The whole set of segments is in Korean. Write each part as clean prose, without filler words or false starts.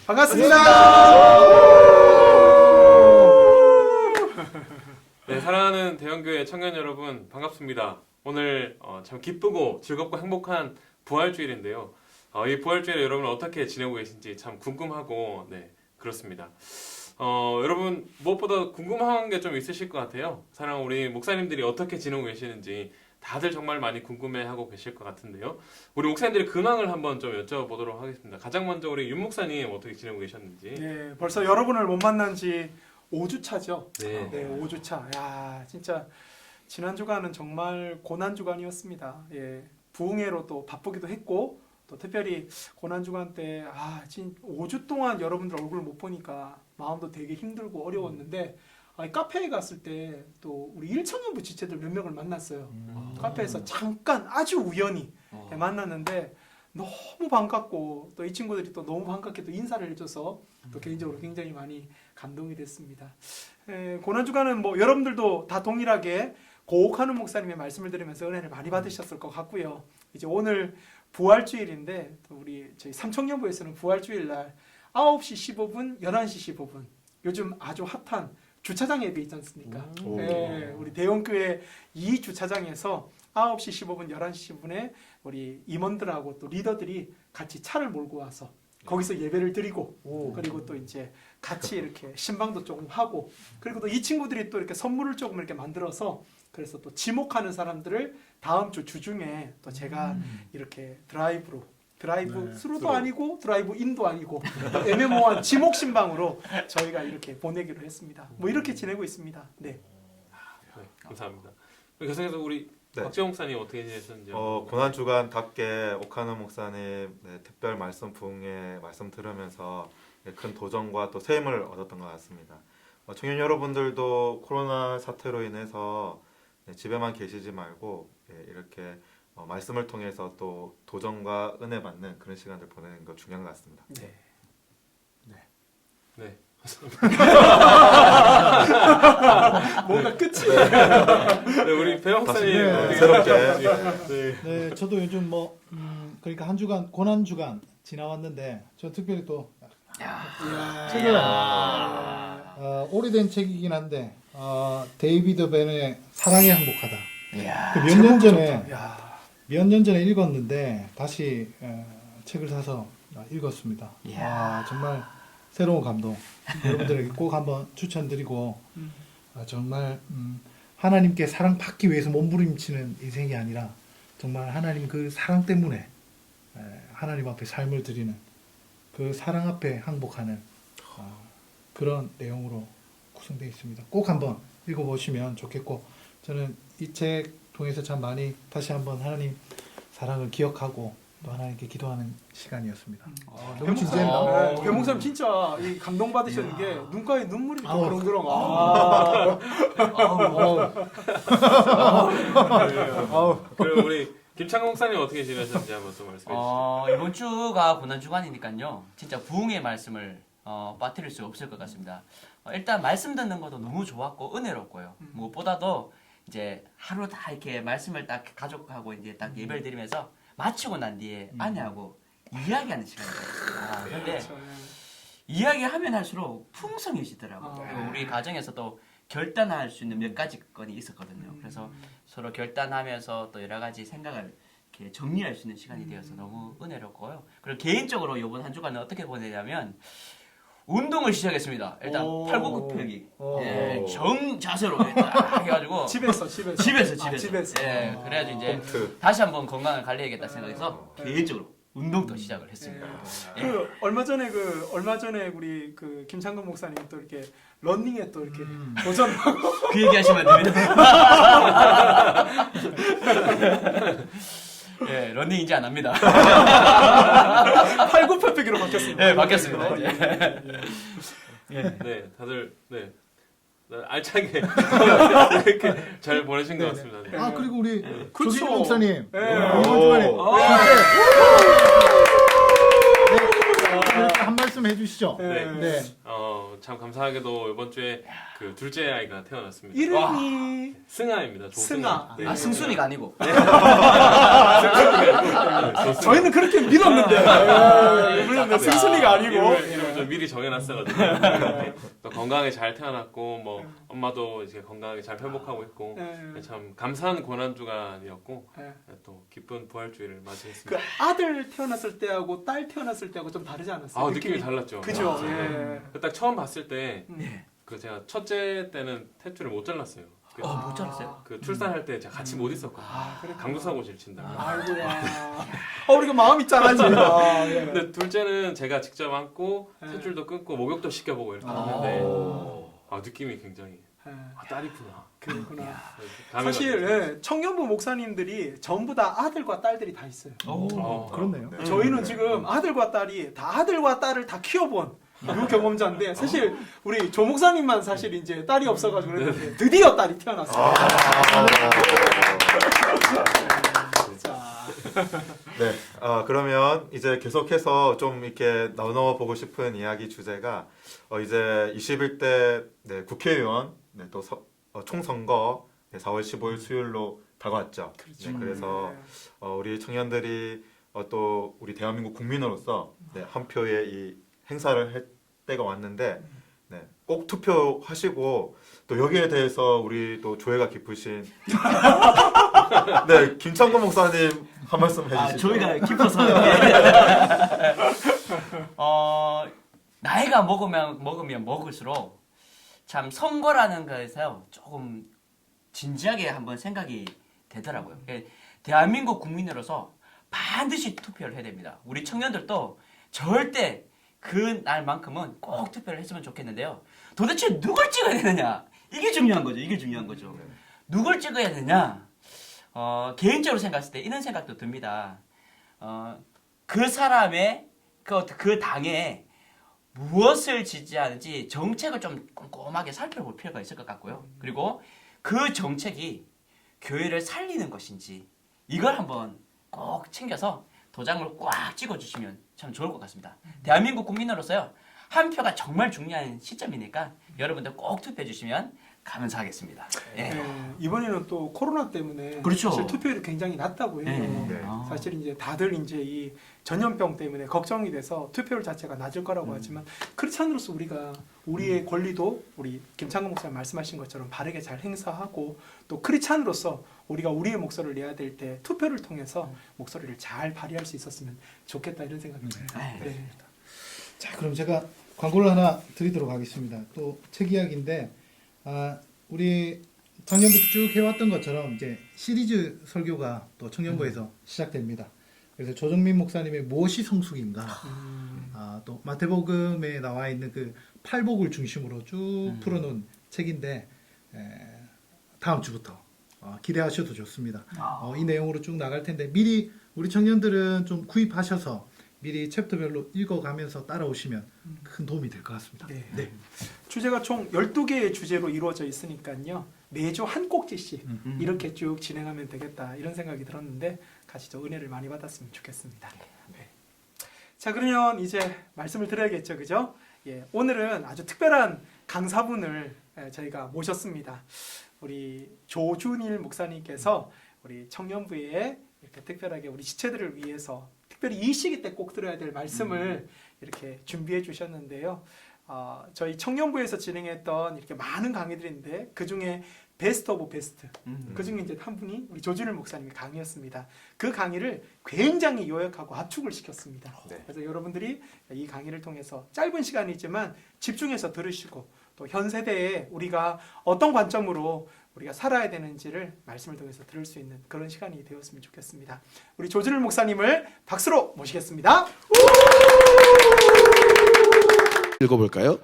반갑습니다. 네, 사랑하는 대형교회 청년 여러분 반갑습니다. 오늘 참 기쁘고 즐겁고 행복한 부활주일인데요. 이 부활주일에 여러분 어떻게 지내고 계신지 참 궁금하고 네 그렇습니다. 여러분 무엇보다 궁금한 게 좀 있으실 것 같아요. 사랑하는 우리 목사님들이 어떻게 지내고 계시는지 다들 정말 많이 궁금해하고 계실 것 같은데요. 우리 목사님들의 근황을 한번 좀 여쭤보도록 하겠습니다. 가장 먼저 우리 윤 목사님 어떻게 지내고 계셨는지. 네, 벌써 여러분을 못 만난 지 5주 차죠. 네. 네, 5주 차. 야, 진짜 지난 주간은 정말 고난 주간이었습니다. 예, 부흥회로 또 바쁘기도 했고 또 특별히 고난 주간 때 5주 동안 여러분들 얼굴 못 보니까 마음도 되게 힘들고 어려웠는데 카페에 갔을 때 또 우리 1청년부 지체들 몇 명을 만났어요. 카페에서 잠깐 아주 우연히 만났는데 너무 반갑고 또 이 친구들이 또 너무 반갑게 또 인사를 해줘서 또 개인적으로 굉장히 많이 감동이 됐습니다. 고난주간은 뭐 여러분들도 다 동일하게 고옥하는 목사님의 말씀을 들으면서 은혜를 많이 받으셨을 것 같고요. 이제 오늘 부활주일인데 또 우리 저희 삼청년부에서는 부활주일 날 9시 15분, 11시 15분 요즘 아주 핫한 주차장 예배 있지 않습니까? 네, 우리 대형교회 이 주차장에서 9시 15분, 11시 10분에 우리 임원들하고 또 리더들이 같이 차를 몰고 와서 거기서 예배를 드리고 그리고 또 이제 같이 이렇게 신방도 조금 하고 그리고 또 이 친구들이 또 이렇게 선물을 조금 이렇게 만들어서 그래서 또 지목하는 사람들을 다음 주 주중에 또 제가 이렇게 드라이브 스루도 아니고 드라이브 인도 아니고 애매모호한 지목 신방으로 저희가 이렇게 보내기로 했습니다. 뭐 이렇게 지내고 있습니다. 네. 네, 감사합니다. 계속해서 우리 박재홍 목사님 어떻게 지내셨는지. 고난 주간답게 옥하는 목사님 특별 말씀 부흥회 말씀 들으면서 큰 도전과 또 새 힘을 얻었던 것 같습니다. 청년 여러분들도 코로나 사태로 인해서 집에만 계시지 말고 이렇게 말씀을 통해서 또 도전과 은혜 받는 그런 시간들 보내는 거 중요한 것 같습니다. 네. 네. 뭔가 끝이. 네, 우리 배 목사님 네, 어떻게 새롭게. 네. 네, 저도 요즘 그러니까 한 주간 고난 주간 지나왔는데 저 특별히 또 책을 오래된 책이긴 한데 데이비드 벤의 사랑에 항복하다. 몇 년 전에 읽었는데 다시 책을 사서 읽었습니다. 정말 새로운 감동. 여러분들에게 꼭 한번 추천드리고 정말 하나님께 사랑받기 위해서 몸부림치는 인생이 아니라 정말 하나님 그 사랑 때문에 하나님 앞에 삶을 드리는 그 사랑 앞에 항복하는 그런 내용으로 구성되어 있습니다. 꼭 한번 읽어보시면 좋겠고 저는 이 책 통해서 참 많이 다시 한번 하나님 사랑을 기억하고 또 하나님께 기도하는 시간이었습니다. 너무 진지합니다. 배 목사님 진짜 이 감동 받으셨는 게 눈가에 눈물이 그렁그렁. 그럼 우리 김창근 목사님 어떻게 지내셨는지 한번 또 말씀해 주시죠. 이번 주가 고난 주간이니까요. 진짜 부흥의 말씀을 빠뜨릴 수 없을 것 같습니다. 일단 말씀 듣는 것도 너무 좋았고 은혜롭고요. 무엇보다도 이제 하루 다 이렇게 말씀을 딱 가족하고 이제 딱 예배를 드리면서 마치고 난 뒤에 아내하고 이야기하는 시간이에요. 근데 이야기하면 할수록 풍성해지더라고요. 우리 가정에서 또 결단할 수 있는 몇 가지 건이 있었거든요. 그래서 서로 결단하면서 또 여러 가지 생각을 이렇게 정리할 수 있는 시간이 되어서 너무 은혜롭고요. 그리고 개인적으로 이번 한 주간은 어떻게 보내냐면 운동을 시작했습니다. 일단 팔굽혀펴기 정자세로 딱 해가지고 집에서. 예, 그래가지고 이제 다시 한번 건강을 관리해야겠다 생각해서 개인적으로 운동도 시작을 했습니다. 얼마 전에 우리 그 김창근 목사님 또 이렇게 런닝에 또 이렇게 도전하고 그 얘기 하시면 안 됩니다. 예, 런닝 이제 안 합니다. 팔굽혀펴기로 바뀌었습니다. 네, 바뀌었습니다. 네, 다들 알차게 이렇게 잘 보내신 것 같습니다. 네. 그리고 우리 그렇죠. 조기훈 목사님 네. 이번 주간에 한 말씀 해주시죠. 네. 참 감사하게도 이번 주에 그 둘째 아이가 태어났습니다. 이름이 승아입니다. 승아. 네. 승순이가 아니고. 저희는 그렇게 믿었는데 물론 승순이가 아니고 좀 미리 정해놨어가지고 네, 또 건강하게 잘 태어났고 뭐 엄마도 이제 건강하게 잘 회복하고 있고 네. 참 감사한 고난주간이었고 네. 또 기쁜 부활주일을 그 맞이했습니다. 아들 태어났을 때하고 딸 태어났을 때하고 좀 다르지 않았어요? 아 느낌이 달랐죠. 그죠? 네. 예. 딱 처음 봤을 때 네. 그 제가 첫째 때는 탯줄을 못 잘랐어요. 그래서 못 잘랐어요? 그 출산할 때 제가 같이 못 있었거든요. 아, 그래. 강도사고를 친다고. 아이고야. 우리가 마음이 짠하지. 아, 예. 근데 둘째는 제가 직접 안고 네. 탯줄도 끊고 목욕도 시켜보고 이렇게 아. 했는데 느낌이 굉장히 예. 딸이구나. 그렇구나. 감회가 사실 들었어요. 예, 청년부 목사님들이 전부 다 아들과 딸들이 다 있어요. 그렇네요. 네. 저희는 네. 지금 아들과 딸이 다 아들과 딸을 다 키워본 그 경험자인데 사실 우리 조 목사님만 사실 이제 딸이 없어가지고 그랬는데 드디어 딸이 태어났어요. 자, 네, 그러면 이제 계속해서 좀 이렇게 나눠보고 싶은 이야기 주제가 이제 21대 네, 국회의원 네, 또 총선거 네, 4월 15일 수요일로 다가왔죠. 그렇죠. 네, 그래서 우리 청년들이 또 우리 대한민국 국민으로서 네, 한 표의 이 행사를 할 때가 왔는데 네, 꼭 투표하시고 또 여기에 대해서 우리 또 조예가 깊으신 네 김창곤 목사님 한 말씀 해주시죠. 저희가 깊어서 나이가 먹으면 먹을수록 참 선거라는 거에서 조금 진지하게 한번 생각이 되더라고요. 대한민국 국민으로서 반드시 투표를 해야 됩니다. 우리 청년들도 절대 그 날만큼은 꼭 투표를 했으면 좋겠는데요. 도대체 누굴 찍어야 되느냐? 이게 중요한 거죠. 이게 중요한 거죠. 누굴 찍어야 되냐? 개인적으로 생각했을 때 이런 생각도 듭니다. 그 사람의 그 당에 무엇을 지지하는지 정책을 좀 꼼꼼하게 살펴볼 필요가 있을 것 같고요. 그리고 그 정책이 교회를 살리는 것인지 이걸 한번 꼭 챙겨서 도장을 꽉 찍어주시면 참 좋을 것 같습니다. 대한민국 국민으로서요. 한 표가 정말 중요한 시점이니까 여러분들 꼭 투표해 주시면 감사하겠습니다. 예. 예, 이번에는 또 코로나 때문에 그렇죠. 사실 투표율이 굉장히 낮다고 해요. 네. 사실 이제 다들 이제 이 전염병 때문에 걱정이 돼서 투표율 자체가 낮을 거라고 하지만 크리스찬으로서 우리가 우리의 권리도 우리 김창근 목사님 말씀하신 것처럼 바르게 잘 행사하고 또 크리스찬으로서 우리가 우리의 목소리를 내야 될 때 투표를 통해서 목소리를 잘 발휘할 수 있었으면 좋겠다 이런 생각이 듭니다. 네. 자, 그럼 제가 광고를 하나 드리도록 하겠습니다. 또 책 이야기인데 우리 작년부터 쭉 해왔던 것처럼 이제 시리즈 설교가 또 청년부에서 시작됩니다. 그래서 조정민 목사님의 무엇이 성숙인가, 또 마태복음에 나와 있는 그 팔복을 중심으로 쭉 풀어놓은 책인데 다음 주부터 기대하셔도 좋습니다. 이 내용으로 쭉 나갈 텐데 미리 우리 청년들은 좀 구입하셔서 미리 챕터별로 읽어가면서 따라오시면 큰 도움이 될 것 같습니다. 네. 주제가 총 12개의 주제로 이루어져 있으니까요. 매주 한 꼭지씩 이렇게 쭉 진행하면 되겠다 이런 생각이 들었는데 같이 좀 은혜를 많이 받았으면 좋겠습니다. 네. 자, 그러면 이제 말씀을 드려야겠죠. 그죠? 예, 오늘은 아주 특별한 강사분을 저희가 모셨습니다. 우리 조준일 목사님께서 우리 청년부에 이렇게 특별하게 우리 지체들을 위해서 특별히 이 시기 때 꼭 들어야 될 말씀을 이렇게 준비해 주셨는데요. 저희 청년부에서 진행했던 이렇게 많은 강의들인데 그 중에 베스트 오브 베스트 그 중에 이제 한 분이 우리 조준일 목사님의 강의였습니다. 그 강의를 굉장히 요약하고 압축을 시켰습니다. 네. 그래서 여러분들이 이 강의를 통해서 짧은 시간이지만 집중해서 들으시고 또 현 세대에 우리가 어떤 관점으로 우리가 살아야 되는지를 말씀을 통해서 들을 수 있는 그런 시간이 되었으면 좋겠습니다. 우리 조준일 목사님을 박수로 모시겠습니다. 읽어볼까요?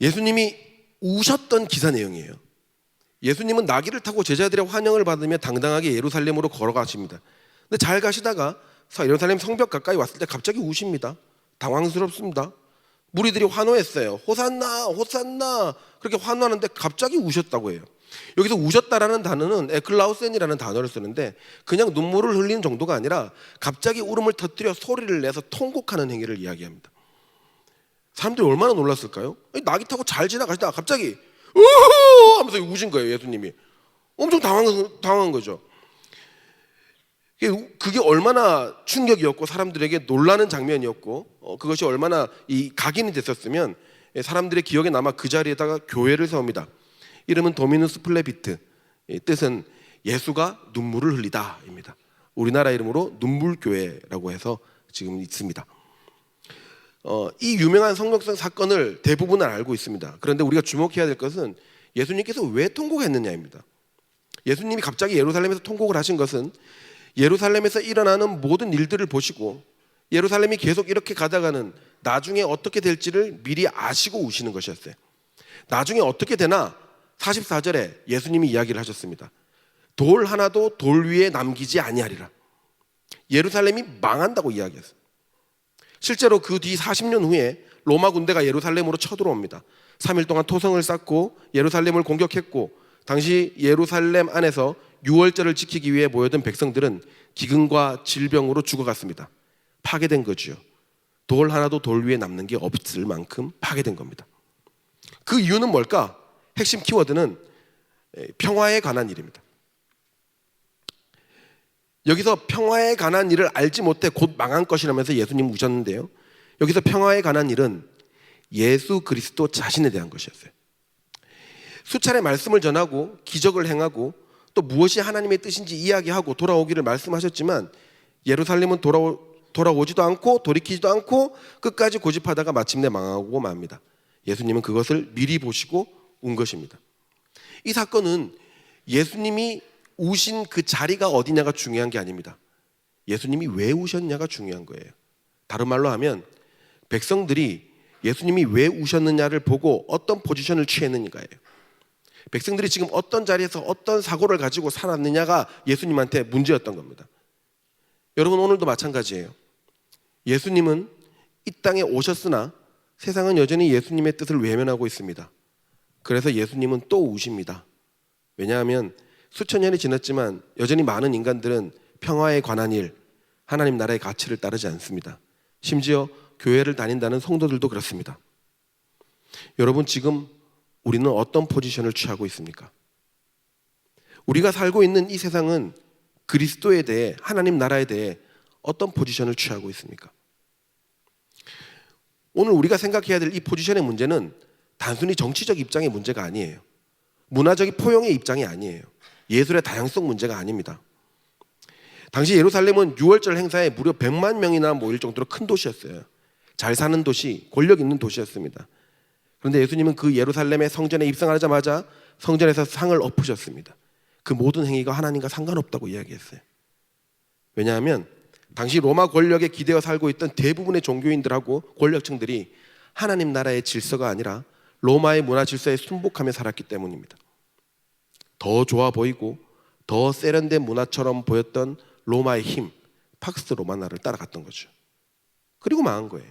예수님이 우셨던 기사 내용이에요. 예수님은 나귀를 타고 제자들의 환영을 받으며 당당하게 예루살렘으로 걸어가십니다. 근데 잘 가시다가 예루살렘 성벽 가까이 왔을 때 갑자기 우십니다. 당황스럽습니다. 무리들이 환호했어요. 호산나 호산나 그렇게 환호하는데 갑자기 우셨다고 해요. 여기서 우셨다라는 단어는 에클라우센이라는 단어를 쓰는데 그냥 눈물을 흘리는 정도가 아니라 갑자기 울음을 터뜨려 소리를 내서 통곡하는 행위를 이야기합니다. 사람들이 얼마나 놀랐을까요? 나귀 타고 잘 지나가시다가 갑자기 우후 하면서 우신 거예요. 예수님이 엄청 당황한 거죠. 그게 얼마나 충격이었고 사람들에게 놀라는 장면이었고 그것이 얼마나 이 각인이 됐었으면 사람들의 기억에 남아 그 자리에다가 교회를 세웁니다. 이름은 도미누스 플레비트, 뜻은 예수가 눈물을 흘리다입니다. 우리나라 이름으로 눈물교회라고 해서 지금 있습니다. 이 유명한 성역사 사건을 대부분은 알고 있습니다. 그런데 우리가 주목해야 될 것은 예수님께서 왜 통곡했느냐입니다. 예수님이 갑자기 예루살렘에서 통곡을 하신 것은 예루살렘에서 일어나는 모든 일들을 보시고 예루살렘이 계속 이렇게 가다가는 나중에 어떻게 될지를 미리 아시고 우시는 것이었어요. 나중에 어떻게 되나 44절에 예수님이 이야기를 하셨습니다. 돌 하나도 돌 위에 남기지 아니하리라. 예루살렘이 망한다고 이야기했어요. 실제로 그 뒤 40년 후에 로마 군대가 예루살렘으로 쳐들어옵니다. 3일 동안 토성을 쌓고 예루살렘을 공격했고 당시 예루살렘 안에서 유월절을 지키기 위해 모여든 백성들은 기근과 질병으로 죽어갔습니다. 파괴된 거죠. 돌 하나도 돌 위에 남는 게 없을 만큼 파괴된 겁니다. 그 이유는 뭘까? 핵심 키워드는 평화에 관한 일입니다. 여기서 평화에 관한 일을 알지 못해 곧 망한 것이라면서 예수님 우셨는데요. 여기서 평화에 관한 일은 예수 그리스도 자신에 대한 것이었어요. 수차례 말씀을 전하고 기적을 행하고 또 무엇이 하나님의 뜻인지 이야기하고 돌아오기를 말씀하셨지만 예루살렘은 돌아오지도 않고 돌이키지도 않고 끝까지 고집하다가 마침내 망하고 맙니다. 예수님은 그것을 미리 보시고 운 것입니다. 이 사건은 예수님이 우신 그 자리가 어디냐가 중요한 게 아닙니다. 예수님이 왜 우셨냐가 중요한 거예요. 다른 말로 하면 백성들이 예수님이 왜 우셨느냐를 보고 어떤 포지션을 취했느냐예요. 백성들이 지금 어떤 자리에서 어떤 사고를 가지고 살았느냐가 예수님한테 문제였던 겁니다. 여러분 오늘도 마찬가지예요. 예수님은 이 땅에 오셨으나 세상은 여전히 예수님의 뜻을 외면하고 있습니다. 그래서 예수님은 또 우십니다. 왜냐하면 수천 년이 지났지만 여전히 많은 인간들은 평화에 관한 일, 하나님 나라의 가치를 따르지 않습니다. 심지어 교회를 다닌다는 성도들도 그렇습니다. 여러분 지금 우리는 어떤 포지션을 취하고 있습니까? 우리가 살고 있는 이 세상은 그리스도에 대해 하나님 나라에 대해 어떤 포지션을 취하고 있습니까? 오늘 우리가 생각해야 될 이 포지션의 문제는 단순히 정치적 입장의 문제가 아니에요. 문화적 포용의 입장이 아니에요. 예술의 다양성 문제가 아닙니다. 당시 예루살렘은 유월절 행사에 무려 100만 명이나 모일 정도로 큰 도시였어요. 잘 사는 도시, 권력 있는 도시였습니다. 그런데 예수님은 그 예루살렘의 성전에 입성하자마자 성전에서 상을 엎으셨습니다. 그 모든 행위가 하나님과 상관없다고 이야기했어요. 왜냐하면 당시 로마 권력에 기대어 살고 있던 대부분의 종교인들하고 권력층들이 하나님 나라의 질서가 아니라 로마의 문화 질서에 순복하며 살았기 때문입니다. 더 좋아 보이고 더 세련된 문화처럼 보였던 로마의 힘, 팍스 로마나를 따라갔던 거죠. 그리고 망한 거예요.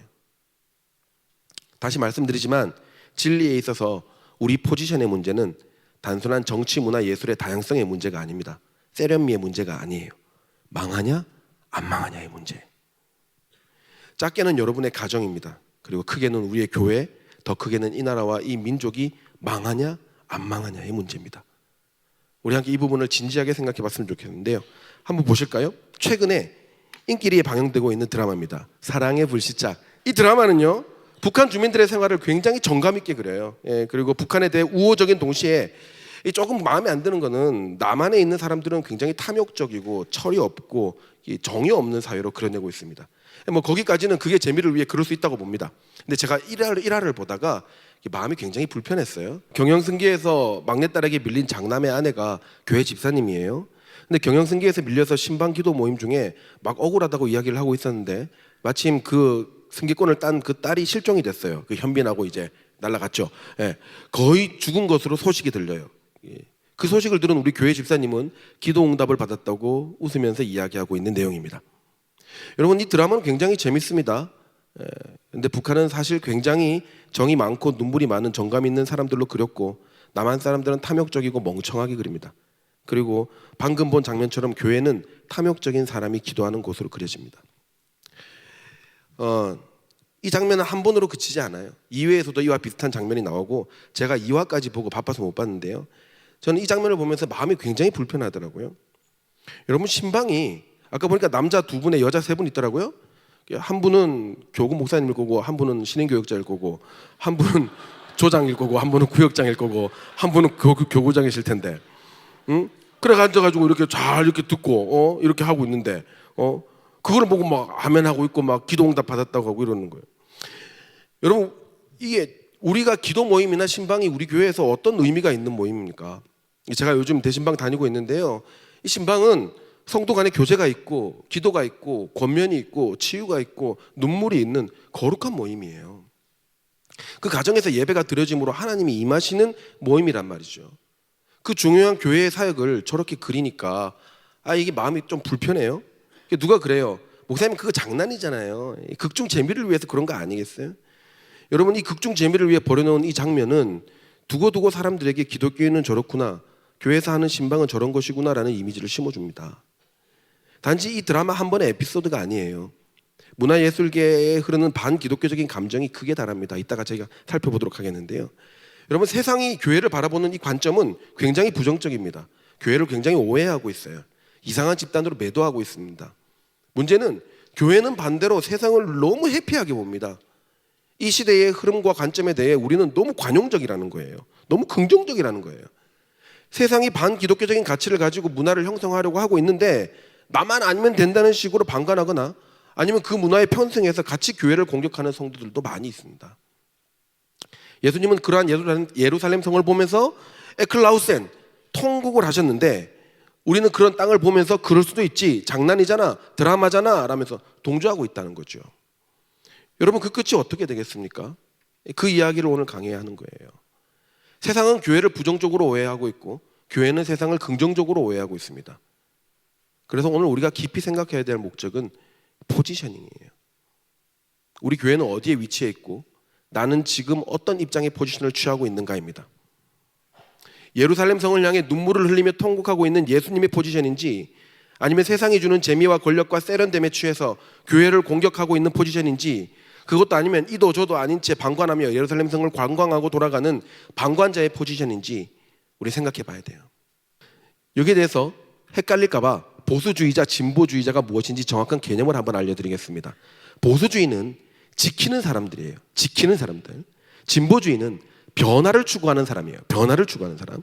다시 말씀드리지만 진리에 있어서 우리 포지션의 문제는 단순한 정치, 문화, 예술의 다양성의 문제가 아닙니다. 세련미의 문제가 아니에요. 망하냐 안 망하냐의 문제. 작게는 여러분의 가정입니다. 그리고 크게는 우리의 교회, 더 크게는 이 나라와 이 민족이 망하냐 안 망하냐의 문제입니다. 우리 함께 이 부분을 진지하게 생각해 봤으면 좋겠는데요. 한번 보실까요? 최근에 인기리에 방영되고 있는 드라마입니다. 사랑의 불시착. 이 드라마는요, 북한 주민들의 생활을 굉장히 정감 있게 그려요. 그리고 북한에 대해 우호적인 동시에 조금 마음에 안 드는 거는 남한에 있는 사람들은 굉장히 탐욕적이고 철이 없고 정이 없는 사회로 그려내고 있습니다. 뭐 거기까지는 그게 재미를 위해 그럴 수 있다고 봅니다. 근데 제가 1화를 보다가 마음이 굉장히 불편했어요. 경영승계에서 막내딸에게 밀린 장남의 아내가 교회 집사님이에요. 근데 경영승계에서 밀려서 신방기도 모임 중에 막 억울하다고 이야기를 하고 있었는데 마침 그 승계권을 딴 그 딸이 실종이 됐어요. 그 현빈하고 이제 날아갔죠. 거의 죽은 것으로 소식이 들려요. 그 소식을 들은 우리 교회 집사님은 기도 응답을 받았다고 웃으면서 이야기하고 있는 내용입니다. 여러분 이 드라마는 굉장히 재밌습니다. 근데 북한은 사실 굉장히 정이 많고 눈물이 많은 정감 있는 사람들로 그렸고 남한 사람들은 탐욕적이고 멍청하게 그립니다. 그리고 방금 본 장면처럼 교회는 탐욕적인 사람이 기도하는 곳으로 그려집니다. 이 장면은 한 번으로 그치지 않아요. 2회에서도 이와 비슷한 장면이 나오고 제가 2화까지 보고 바빠서 못 봤는데요. 저는 이 장면을 보면서 마음이 굉장히 불편하더라고요. 여러분 신방이 아까 보니까 남자 2분에 여자 3분 있더라고요. 한 분은 교구 목사님일 거고 한 분은 신인교육자일 거고 한 분은 조장일 거고 한 분은 구역장일 거고 한 분은 교구장이실 텐데 그래 앉아가지고 이렇게 잘 이렇게 듣고 이렇게 하고 있는데 그거를 보고 막 아멘 하고 있고 막 기도응답 받았다고 하고 이러는 거예요. 여러분 이게 우리가 기도 모임이나 신방이 우리 교회에서 어떤 의미가 있는 모임입니까? 제가 요즘 대신방 다니고 있는데요. 이 신방은 성도 간에 교제가 있고 기도가 있고 권면이 있고 치유가 있고 눈물이 있는 거룩한 모임이에요. 그 가정에서 예배가 드려짐으로 하나님이 임하시는 모임이란 말이죠. 그 중요한 교회의 사역을 저렇게 그리니까 이게 마음이 좀 불편해요. 누가 그래요? 목사님 그거 장난이잖아요. 극중 재미를 위해서 그런 거 아니겠어요? 여러분 이 극중 재미를 위해 버려놓은 이 장면은 두고두고 사람들에게 기독교인은 저렇구나, 교회에서 하는 신방은 저런 것이구나 라는 이미지를 심어줍니다. 단지 이 드라마 한 번의 에피소드가 아니에요. 문화예술계에 흐르는 반기독교적인 감정이 크게 달합니다. 이따가 저희가 살펴보도록 하겠는데요. 여러분 세상이 교회를 바라보는 이 관점은 굉장히 부정적입니다. 교회를 굉장히 오해하고 있어요. 이상한 집단으로 매도하고 있습니다. 문제는 교회는 반대로 세상을 너무 해피하게 봅니다. 이 시대의 흐름과 관점에 대해 우리는 너무 관용적이라는 거예요. 너무 긍정적이라는 거예요. 세상이 반기독교적인 가치를 가지고 문화를 형성하려고 하고 있는데 나만 아니면 된다는 식으로 방관하거나 아니면 그 문화에 편승해서 같이 교회를 공격하는 성도들도 많이 있습니다. 예수님은 그러한 예루살렘 성을 보면서 에클라우센, 통곡을 하셨는데 우리는 그런 땅을 보면서 그럴 수도 있지, 장난이잖아, 드라마잖아 라면서 동조하고 있다는 거죠. 여러분 그 끝이 어떻게 되겠습니까? 그 이야기를 오늘 강해야 하는 거예요. 세상은 교회를 부정적으로 오해하고 있고 교회는 세상을 긍정적으로 오해하고 있습니다. 그래서 오늘 우리가 깊이 생각해야 될 목적은 포지셔닝이에요. 우리 교회는 어디에 위치해 있고 나는 지금 어떤 입장의 포지션을 취하고 있는가입니다. 예루살렘 성을 향해 눈물을 흘리며 통곡하고 있는 예수님의 포지션인지 아니면 세상이 주는 재미와 권력과 세련됨에 취해서 교회를 공격하고 있는 포지션인지, 그것도 아니면 이도 저도 아닌 채 방관하며 예루살렘 성을 관광하고 돌아가는 방관자의 포지션인지 우리 생각해 봐야 돼요. 여기에 대해서 헷갈릴까 봐 보수주의자, 진보주의자가 무엇인지 정확한 개념을 한번 알려드리겠습니다. 보수주의는 지키는 사람들이에요. 지키는 사람들. 진보주의는 변화를 추구하는 사람이에요. 변화를 추구하는 사람.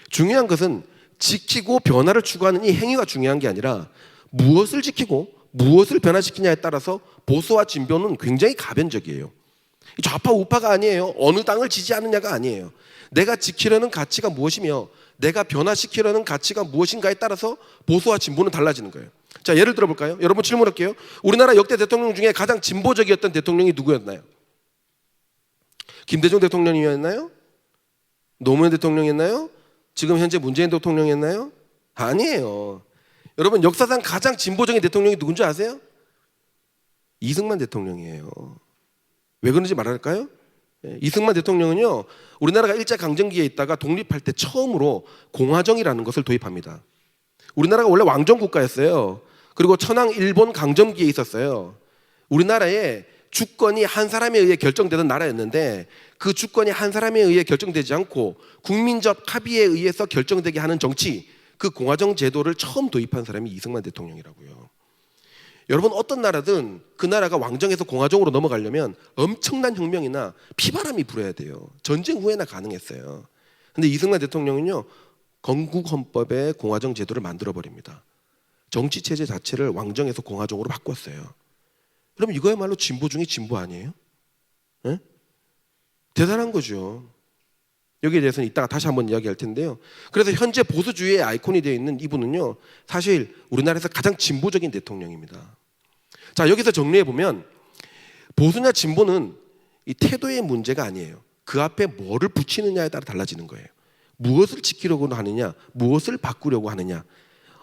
중요한 것은 지키고 변화를 추구하는 이 행위가 중요한 게 아니라 무엇을 지키고 무엇을 변화시키냐에 따라서 보수와 진보는 굉장히 가변적이에요. 좌파 우파가 아니에요. 어느 당을 지지하느냐가 아니에요. 내가 지키려는 가치가 무엇이며 내가 변화시키려는 가치가 무엇인가에 따라서 보수와 진보는 달라지는 거예요. 자, 예를 들어볼까요? 여러분 질문할게요. 우리나라 역대 대통령 중에 가장 진보적이었던 대통령이 누구였나요? 김대중 대통령이었나요? 노무현 대통령이었나요? 지금 현재 문재인 대통령이었나요? 아니에요. 여러분 역사상 가장 진보적인 대통령이 누군지 아세요? 이승만 대통령이에요. 왜 그런지 말할까요? 이승만 대통령은요, 우리나라가 일제강점기에 있다가 독립할 때 처음으로 공화정이라는 것을 도입합니다. 우리나라가 원래 왕정국가였어요. 그리고 천황 일본 강점기에 있었어요. 우리나라의 주권이 한 사람에 의해 결정되던 나라였는데 그 주권이 한 사람에 의해 결정되지 않고 국민적 합의에 의해서 결정되게 하는 정치, 그 공화정 제도를 처음 도입한 사람이 이승만 대통령이라고요. 여러분 어떤 나라든 그 나라가 왕정에서 공화정으로 넘어가려면 엄청난 혁명이나 피바람이 불어야 돼요. 전쟁 후에나 가능했어요. 근데 이승만 대통령은요, 건국헌법에 공화정 제도를 만들어버립니다. 정치체제 자체를 왕정에서 공화정으로 바꿨어요. 그럼 이거야말로 진보 중에 진보 아니에요? 네? 대단한 거죠. 여기에 대해서는 이따가 다시 한번 이야기할 텐데요. 그래서 현재 보수주의의 아이콘이 되어 있는 이분은요, 사실 우리나라에서 가장 진보적인 대통령입니다. 자, 여기서 정리해보면 보수냐 진보는 이 태도의 문제가 아니에요. 그 앞에 뭐를 붙이느냐에 따라 달라지는 거예요. 무엇을 지키려고 하느냐, 무엇을 바꾸려고 하느냐,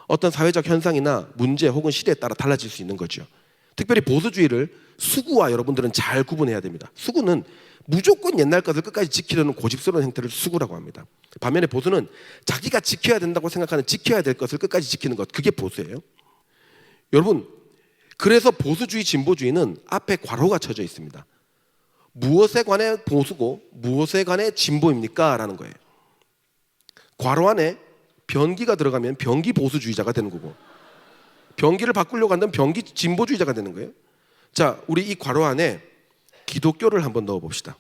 어떤 사회적 현상이나 문제 혹은 시대에 따라 달라질 수 있는 거죠. 특별히 보수주의를 수구와 여러분들은 잘 구분해야 됩니다. 수구는 무조건 옛날 것을 끝까지 지키려는 고집스러운 행태를 수구라고 합니다. 반면에 보수는 자기가 지켜야 된다고 생각하는 지켜야 될 것을 끝까지 지키는 것, 그게 보수예요. 여러분 그래서 보수주의, 진보주의는 앞에 괄호가 쳐져 있습니다. 무엇에 관해 보수고 무엇에 관해 진보입니까? 라는 거예요. 괄호 안에 변기가 들어가면 변기 보수주의자가 되는 거고, 변기를 바꾸려고 한다면 변기 진보주의자가 되는 거예요. 자, 우리 이 괄호 안에 기독교를 한번 넣어 봅시다.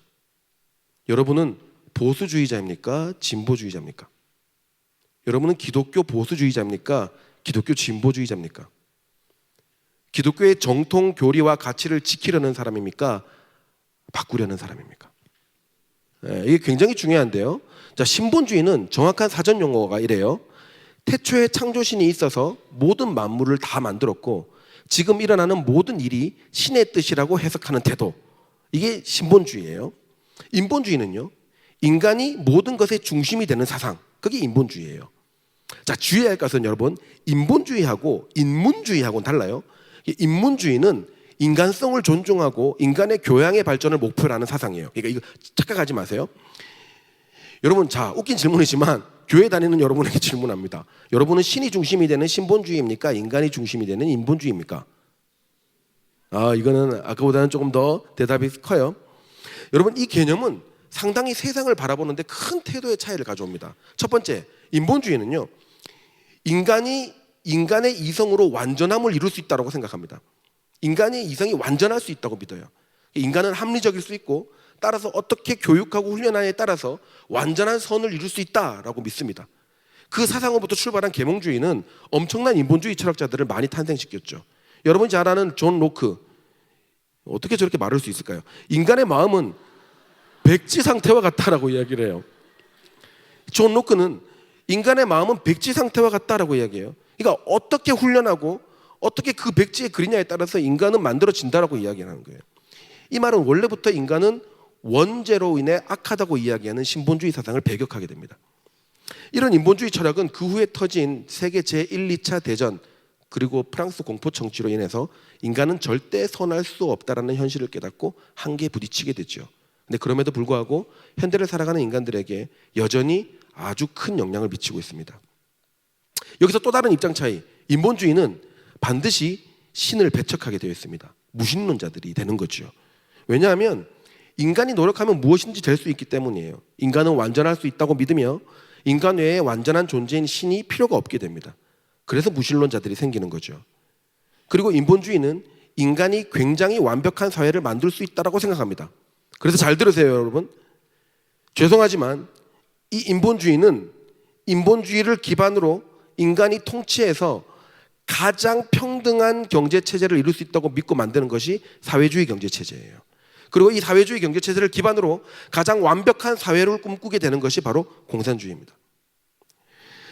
여러분은 보수주의자입니까? 진보주의자입니까? 여러분은 기독교 보수주의자입니까? 기독교 진보주의자입니까? 기독교의 정통 교리와 가치를 지키려는 사람입니까? 바꾸려는 사람입니까? 이게 굉장히 중요한데요. 자, 신본주의는 정확한 사전 용어가 이래요. 태초에 창조신이 있어서 모든 만물을 다 만들었고 지금 일어나는 모든 일이 신의 뜻이라고 해석하는 태도. 이게 신본주의예요. 인본주의는요, 인간이 모든 것의 중심이 되는 사상. 그게 인본주의예요. 자, 주의할 것은 여러분, 인본주의하고 인문주의하고는 달라요. 인문주의는 인간성을 존중하고 인간의 교양의 발전을 목표로 하는 사상이에요. 그러니까 이거 착각하지 마세요. 여러분, 자, 웃긴 질문이지만 교회 다니는 여러분에게 질문합니다. 여러분은 신이 중심이 되는 신본주의입니까? 인간이 중심이 되는 인본주의입니까? 이거는 아까보다는 조금 더 대답이 커요. 여러분, 이 개념은 상당히 세상을 바라보는데 큰 태도의 차이를 가져옵니다. 첫 번째, 인본주의는요, 인간이 인간의 이성으로 완전함을 이룰 수 있다고 생각합니다. 인간의 이성이 완전할 수 있다고 믿어요. 인간은 합리적일 수 있고 따라서 어떻게 교육하고 훈련하냐에 따라서 완전한 선을 이룰 수 있다라고 믿습니다. 그 사상으로부터 출발한 계몽주의는 엄청난 인본주의 철학자들을 많이 탄생시켰죠. 여러분이 잘 아는 존 로크, 어떻게 저렇게 말할 수 있을까요? 인간의 마음은 백지 상태와 같다라고 이야기를 해요. 존 로크는 인간의 마음은 백지 상태와 같다라고 이야기해요. 그러니까 어떻게 훈련하고 어떻게 그 백지에 그리냐에 따라서 인간은 만들어진다라고 이야기하는 거예요. 이 말은 원래부터 인간은 원죄로 인해 악하다고 이야기하는 신본주의 사상을 배격하게 됩니다. 이런 인본주의 철학은 그 후에 터진 세계 제1, 2차 대전 그리고 프랑스 공포 정치로 인해서 인간은 절대 선할 수 없다라는 현실을 깨닫고 한계에 부딪히게 됐죠. 근데 그럼에도 불구하고 현대를 살아가는 인간들에게 여전히 아주 큰 영향을 미치고 있습니다. 여기서 또 다른 입장 차이, 인본주의는 반드시 신을 배척하게 되어 있습니다. 무신론자들이 되는 거죠. 왜냐하면 인간이 노력하면 무엇인지 될 수 있기 때문이에요. 인간은 완전할 수 있다고 믿으며 인간 외에 완전한 존재인 신이 필요가 없게 됩니다. 그래서 무신론자들이 생기는 거죠. 그리고 인본주의는 인간이 굉장히 완벽한 사회를 만들 수 있다고 생각합니다. 그래서 잘 들으세요, 여러분. 죄송하지만 이 인본주의는 인본주의를 기반으로 인간이 통치해서 가장 평등한 경제체제를 이룰 수 있다고 믿고 만드는 것이 사회주의 경제체제예요. 그리고 이 사회주의 경제체제를 기반으로 가장 완벽한 사회를 꿈꾸게 되는 것이 바로 공산주의입니다.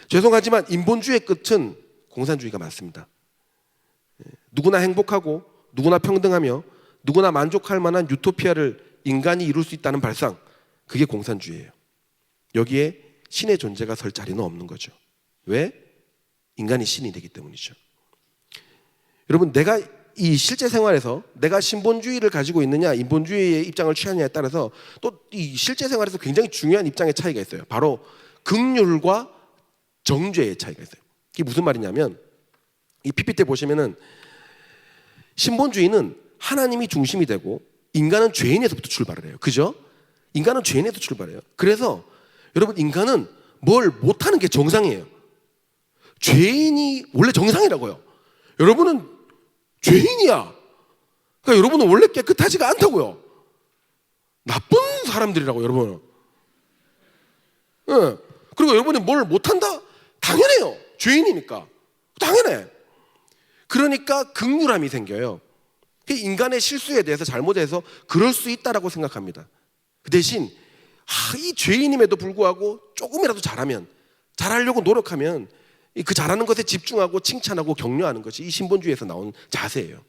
죄송하지만 인본주의의 끝은 공산주의가 맞습니다. 누구나 행복하고 누구나 평등하며 누구나 만족할 만한 유토피아를 인간이 이룰 수 있다는 발상, 그게 공산주의예요. 여기에 신의 존재가 설 자리는 없는 거죠. 왜? 인간이 신이 되기 때문이죠. 여러분, 내가 이 실제 생활에서 내가 신본주의를 가지고 있느냐 인본주의의 입장을 취하느냐에 따라서 또 이 실제 생활에서 굉장히 중요한 입장의 차이가 있어요. 바로 긍휼과 정죄의 차이가 있어요. 이게 무슨 말이냐면 이 PPT 보시면은 신본주의는 하나님이 중심이 되고 인간은 죄인에서부터 출발을 해요. 그죠? 인간은 죄인에서 출발해요. 그래서 여러분, 인간은 뭘 못하는 게 정상이에요. 죄인이 원래 정상이라고요. 여러분은 죄인이야. 그러니까 여러분은 원래 깨끗하지가 않다고요. 나쁜 사람들이라고, 여러분은. 예. 그리고 여러분이 뭘 못한다? 당연해요. 죄인이니까. 당연해. 그러니까 긍휼함이 생겨요. 인간의 실수에 대해서 잘못해서 그럴 수 있다라고 생각합니다. 그 대신 이 죄인임에도 불구하고 조금이라도 잘하면, 잘하려고 노력하면 그 잘하는 것에 집중하고 칭찬하고 격려하는 것이 이 신본주의에서 나온 자세예요.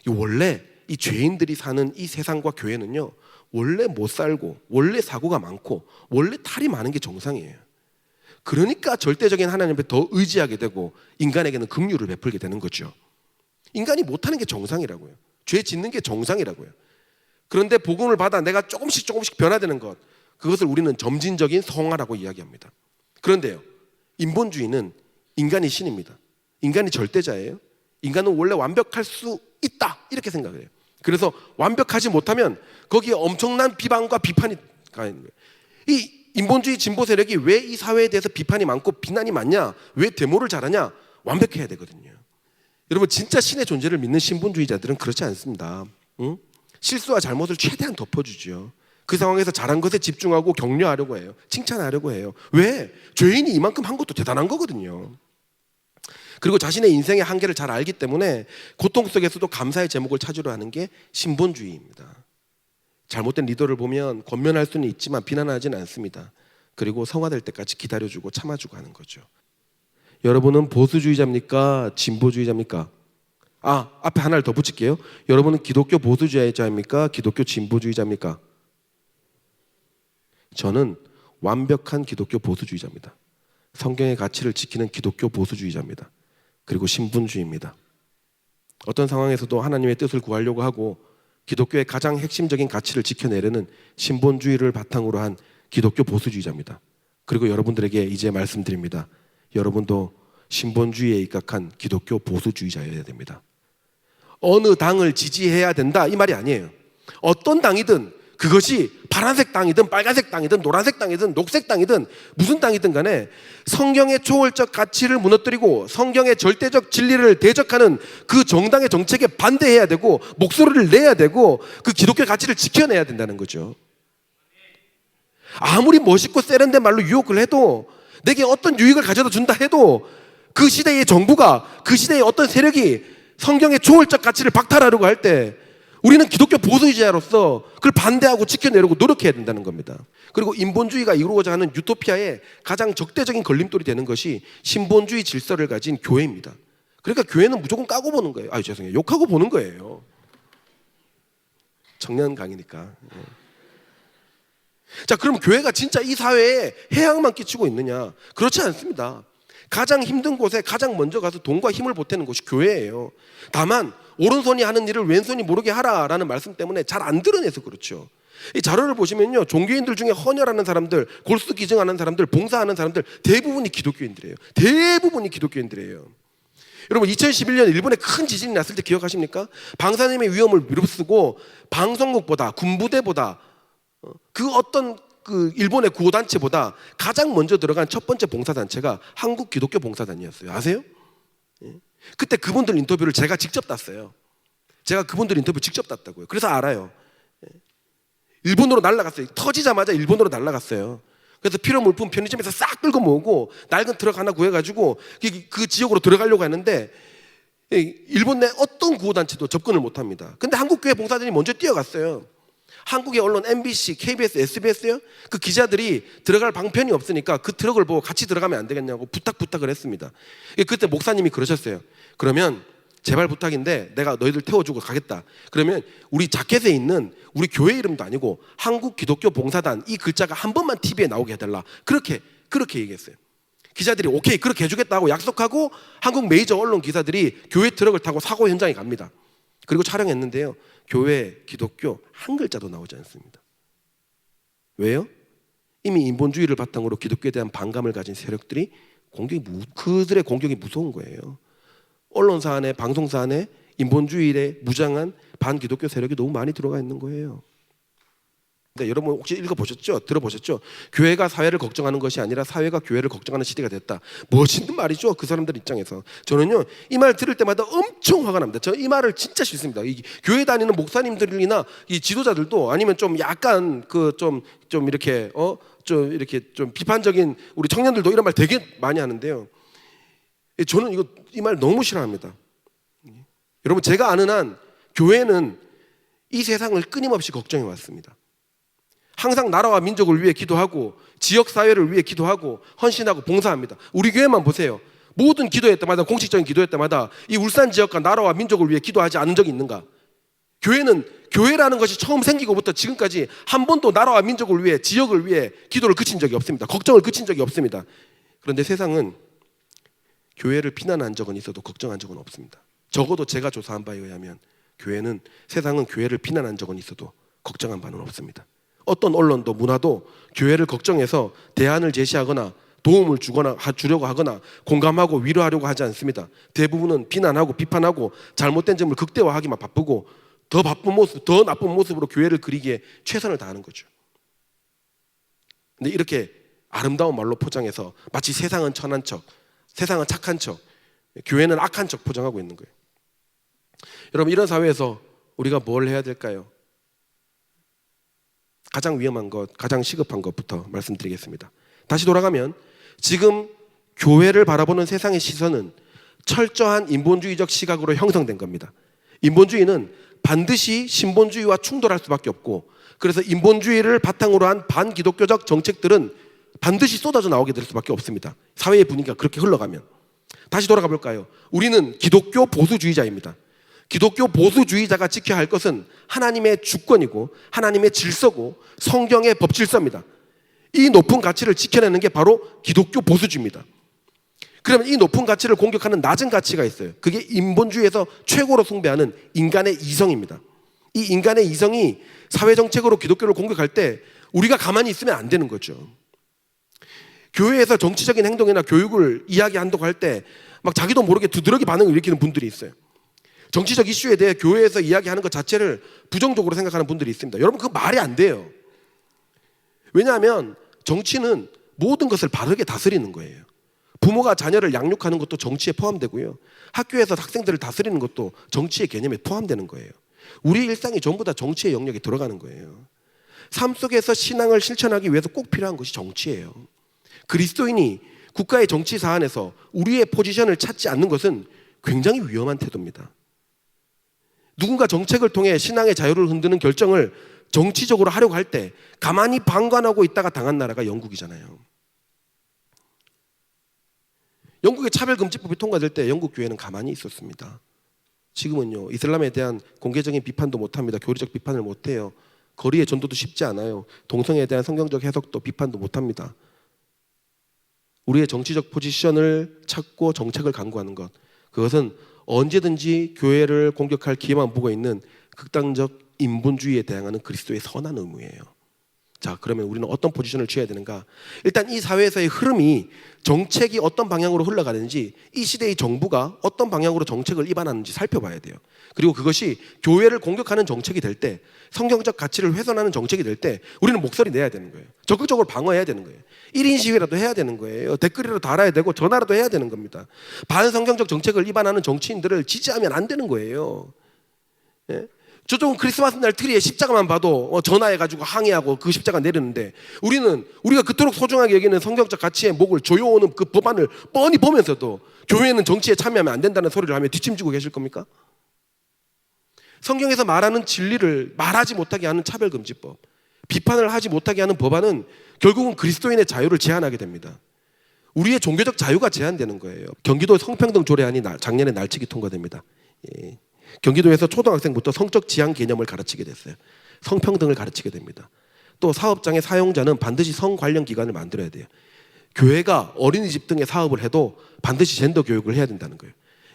원래 이 죄인들이 사는 이 세상과 교회는요, 원래 못 살고 원래 사고가 많고 원래 탈이 많은 게 정상이에요. 그러니까 절대적인 하나님에 더 의지하게 되고 인간에게는 긍휼을 베풀게 되는 거죠. 인간이 못하는 게 정상이라고요. 죄 짓는 게 정상이라고요. 그런데 복음을 받아 내가 조금씩 변화되는 것, 그것을 우리는 점진적인 성화라고 이야기합니다. 그런데요, 인본주의는 인간이 신입니다. 인간이 절대자예요. 인간은 원래 완벽할 수 있다 이렇게 생각을 해요. 그래서 완벽하지 못하면 거기에 엄청난 비방과 비판이 가 있는 거예요. 이 인본주의 진보 세력이 왜 이 사회에 대해서 비판이 많고 비난이 많냐, 왜 데모를 잘하냐, 완벽해야 되거든요. 여러분 진짜 신의 존재를 믿는 신분주의자들은 그렇지 않습니다. 응? 실수와 잘못을 최대한 덮어주죠. 그 상황에서 잘한 것에 집중하고 격려하려고 해요. 칭찬하려고 해요. 왜? 죄인이 이만큼 한 것도 대단한 거거든요. 그리고 자신의 인생의 한계를 잘 알기 때문에 고통 속에서도 감사의 제목을 찾으려 하는 게 신본주의입니다. 잘못된 리더를 보면 권면할 수는 있지만 비난하지는 않습니다. 그리고 성화될 때까지 기다려주고 참아주고 하는 거죠. 여러분은 보수주의자입니까? 진보주의자입니까? 앞에 하나를 더 붙일게요. 여러분은 기독교 보수주의자입니까? 기독교 진보주의자입니까? 저는 완벽한 기독교 보수주의자입니다. 성경의 가치를 지키는 기독교 보수주의자입니다. 그리고 신분주의입니다. 어떤 상황에서도 하나님의 뜻을 구하려고 하고 기독교의 가장 핵심적인 가치를 지켜내려는 신본주의를 바탕으로 한 기독교 보수주의자입니다. 그리고 여러분들에게 이제 말씀드립니다. 여러분도 신본주의에 입각한 기독교 보수주의자여야 됩니다. 어느 당을 지지해야 된다 이 말이 아니에요. 어떤 당이든 그것이 파란색 당이든 빨간색 당이든 노란색 당이든 녹색 당이든 무슨 당이든 간에 성경의 초월적 가치를 무너뜨리고 성경의 절대적 진리를 대적하는 그 정당의 정책에 반대해야 되고 목소리를 내야 되고 그 기독교의 가치를 지켜내야 된다는 거죠. 아무리 멋있고 세련된 말로 유혹을 해도 내게 어떤 유익을 가져다 준다 해도 그 시대의 정부가 그 시대의 어떤 세력이 성경의 초월적 가치를 박탈하려고 할 때 우리는 기독교 보수주의자로서 그걸 반대하고 지켜내려고 노력해야 된다는 겁니다. 그리고 인본주의가 이루고자 하는 유토피아의 가장 적대적인 걸림돌이 되는 것이 신본주의 질서를 가진 교회입니다. 그러니까 교회는 무조건 까고 보는 거예요. 죄송해요. 욕하고 보는 거예요. 청년 강의니까. 자, 그럼 교회가 진짜 이 사회에 해악만 끼치고 있느냐? 그렇지 않습니다. 가장 힘든 곳에 가장 먼저 가서 돈과 힘을 보태는 것이 교회예요. 다만 오른손이 하는 일을 왼손이 모르게 하라라는 말씀 때문에 잘 안 드러내서 그렇죠. 이 자료를 보시면요, 종교인들 중에 헌혈하는 사람들, 골수 기증하는 사람들, 봉사하는 사람들 대부분이 기독교인들이에요. 대부분이 기독교인들이에요. 여러분 2011년 일본에 큰 지진이 났을 때 기억하십니까? 방사능의 위험을 무릅쓰고 방송국보다 군부대보다 그 어떤 그 일본의 구호단체보다 가장 먼저 들어간 첫 번째 봉사단체가 한국 기독교 봉사단이었어요. 아세요? 그때 그분들 인터뷰를 제가 직접 땄어요. 제가 그분들 인터뷰 직접 땄다고요. 그래서 알아요. 일본으로 날아갔어요. 터지자마자 일본으로 날아갔어요. 그래서 필요물품 편의점에서 싹 끌고 모으고 낡은 트럭 하나 구해가지고 그 지역으로 들어가려고 하는데 일본 내 어떤 구호단체도 접근을 못합니다. 근데 한국교회 봉사단이 먼저 뛰어갔어요. 한국의 언론 MBC, KBS, SBS요? 그 기자들이 들어갈 방편이 없으니까 그 트럭을 보고 같이 들어가면 안 되겠냐고 부탁을 했습니다. 그때 목사님이 그러셨어요. 그러면 제발 부탁인데 내가 너희들 태워주고 가겠다. 그러면 우리 자켓에 있는 우리 교회 이름도 아니고 한국 기독교 봉사단 이 글자가 한 번만 TV에 나오게 해달라. 그렇게 얘기했어요. 기자들이 오케이 그렇게 해주겠다고 약속하고 한국 메이저 언론 기사들이 교회 트럭을 타고 사고 현장에 갑니다. 그리고 촬영했는데요. 교회, 기독교 한 글자도 나오지 않습니다. 왜요? 이미 인본주의를 바탕으로 기독교에 대한 반감을 가진 세력들이 그들의 공격이 무서운 거예요. 언론사 안에, 방송사 안에 인본주의에 무장한 반기독교 세력이 너무 많이 들어가 있는 거예요. 네, 여러분 혹시 읽어보셨죠? 들어보셨죠? 교회가 사회를 걱정하는 것이 아니라 사회가 교회를 걱정하는 시대가 됐다. 멋있는 말이죠. 그 사람들 입장에서. 저는요 이 말 들을 때마다 엄청 화가 납니다. 저 이 말을 진짜 싫습니다. 이 교회 다니는 목사님들이나 이 지도자들도 아니면 좀 약간 그 좀 이렇게 좀 이렇게 좀 비판적인 우리 청년들도 이런 말 되게 많이 하는데요. 저는 이 말 너무 싫어합니다. 여러분 제가 아는 한 교회는 이 세상을 끊임없이 걱정해 왔습니다. 항상 나라와 민족을 위해 기도하고 지역사회를 위해 기도하고 헌신하고 봉사합니다. 우리 교회만 보세요. 모든 기도회 때마다 공식적인 기도회 때마다 이 울산 지역과 나라와 민족을 위해 기도하지 않은 적이 있는가? 교회라는 것이 처음 생기고부터 지금까지 한 번도 나라와 민족을 위해 지역을 위해 기도를 그친 적이 없습니다. 걱정을 그친 적이 없습니다. 그런데 세상은 교회를 비난한 적은 있어도 걱정한 적은 없습니다. 적어도 제가 조사한 바에 의하면 세상은 교회를 비난한 적은 있어도 걱정한 바는 없습니다. 어떤 언론도 문화도 교회를 걱정해서 대안을 제시하거나 도움을 주려고 하거나 공감하고 위로하려고 하지 않습니다. 대부분은 비난하고 비판하고 잘못된 점을 극대화하기만 바쁘고 더 바쁜 모습, 더 나쁜 모습으로 교회를 그리기에 최선을 다하는 거죠. 근데 이렇게 아름다운 말로 포장해서 마치 세상은 천한 척, 세상은 착한 척, 교회는 악한 척 포장하고 있는 거예요. 여러분, 이런 사회에서 우리가 뭘 해야 될까요? 가장 위험한 것, 가장 시급한 것부터 말씀드리겠습니다. 다시 돌아가면 지금 교회를 바라보는 세상의 시선은 철저한 인본주의적 시각으로 형성된 겁니다. 인본주의는 반드시 신본주의와 충돌할 수밖에 없고, 그래서 인본주의를 바탕으로 한 반기독교적 정책들은 반드시 쏟아져 나오게 될 수밖에 없습니다. 사회의 분위기가 그렇게 흘러가면. 다시 돌아가 볼까요? 우리는 기독교 보수주의자입니다. 기독교 보수주의자가 지켜야 할 것은 하나님의 주권이고 하나님의 질서고 성경의 법질서입니다. 이 높은 가치를 지켜내는 게 바로 기독교 보수주의입니다. 그러면 이 높은 가치를 공격하는 낮은 가치가 있어요. 그게 인본주의에서 최고로 숭배하는 인간의 이성입니다. 이 인간의 이성이 사회정책으로 기독교를 공격할 때 우리가 가만히 있으면 안 되는 거죠. 교회에서 정치적인 행동이나 교육을 이야기한다고 할 때 막 자기도 모르게 두드러기 반응을 일으키는 분들이 있어요. 정치적 이슈에 대해 교회에서 이야기하는 것 자체를 부정적으로 생각하는 분들이 있습니다. 여러분, 그거 말이 안 돼요. 왜냐하면 정치는 모든 것을 바르게 다스리는 거예요. 부모가 자녀를 양육하는 것도 정치에 포함되고요. 학교에서 학생들을 다스리는 것도 정치의 개념에 포함되는 거예요. 우리 일상이 전부 다 정치의 영역에 들어가는 거예요. 삶 속에서 신앙을 실천하기 위해서 꼭 필요한 것이 정치예요. 그리스도인이 국가의 정치 사안에서 우리의 포지션을 찾지 않는 것은 굉장히 위험한 태도입니다. 누군가 정책을 통해 신앙의 자유를 흔드는 결정을 정치적으로 하려고 할 때 가만히 방관하고 있다가 당한 나라가 영국이잖아요. 영국의 차별금지법이 통과될 때 영국 교회는 가만히 있었습니다. 지금은요, 이슬람에 대한 공개적인 비판도 못합니다. 교리적 비판을 못해요. 거리의 전도도 쉽지 않아요. 동성애에 대한 성경적 해석도 비판도 못합니다. 우리의 정치적 포지션을 찾고 정책을 강구하는 것, 그것은 언제든지 교회를 공격할 기회만 보고 있는 극단적 인본주의에 대항하는 그리스도의 선한 의무예요. 자, 그러면 우리는 어떤 포지션을 취해야 되는가? 일단 이 사회에서의 흐름이 정책이 어떤 방향으로 흘러가는지, 이 시대의 정부가 어떤 방향으로 정책을 입안하는지 살펴봐야 돼요. 그리고 그것이 교회를 공격하는 정책이 될 때, 성경적 가치를 훼손하는 정책이 될 때 우리는 목소리 내야 되는 거예요. 적극적으로 방어해야 되는 거예요. 1인 시위라도 해야 되는 거예요. 댓글이라도 달아야 되고 전화라도 해야 되는 겁니다. 반성경적 정책을 입안하는 정치인들을 지지하면 안 되는 거예요. 예? 저쪽은 크리스마스 날 트리에 십자가만 봐도 전화해가지고 항의하고 그 십자가 내리는데, 우리가 그토록 소중하게 여기는 성경적 가치의 목을 조여오는 그 법안을 뻔히 보면서도 교회는 정치에 참여하면 안 된다는 소리를 하며 뒷짐지고 계실 겁니까? 성경에서 말하는 진리를 말하지 못하게 하는 차별금지법, 비판을 하지 못하게 하는 법안은 결국은 그리스도인의 자유를 제한하게 됩니다. 우리의 종교적 자유가 제한되는 거예요. 경기도 성평등 조례안이 작년에 날치기 통과됩니다. 예. 경기도에서 초등학생부터 성적 지향 개념을 가르치게 됐어요. 성평등을 가르치게 됩니다. 또 사업장의 사용자는 반드시 성 관련 기관을 만들어야 돼요. 교회가 어린이집 등의 사업을 해도 반드시 젠더 교육을 해야 된다는 거예요.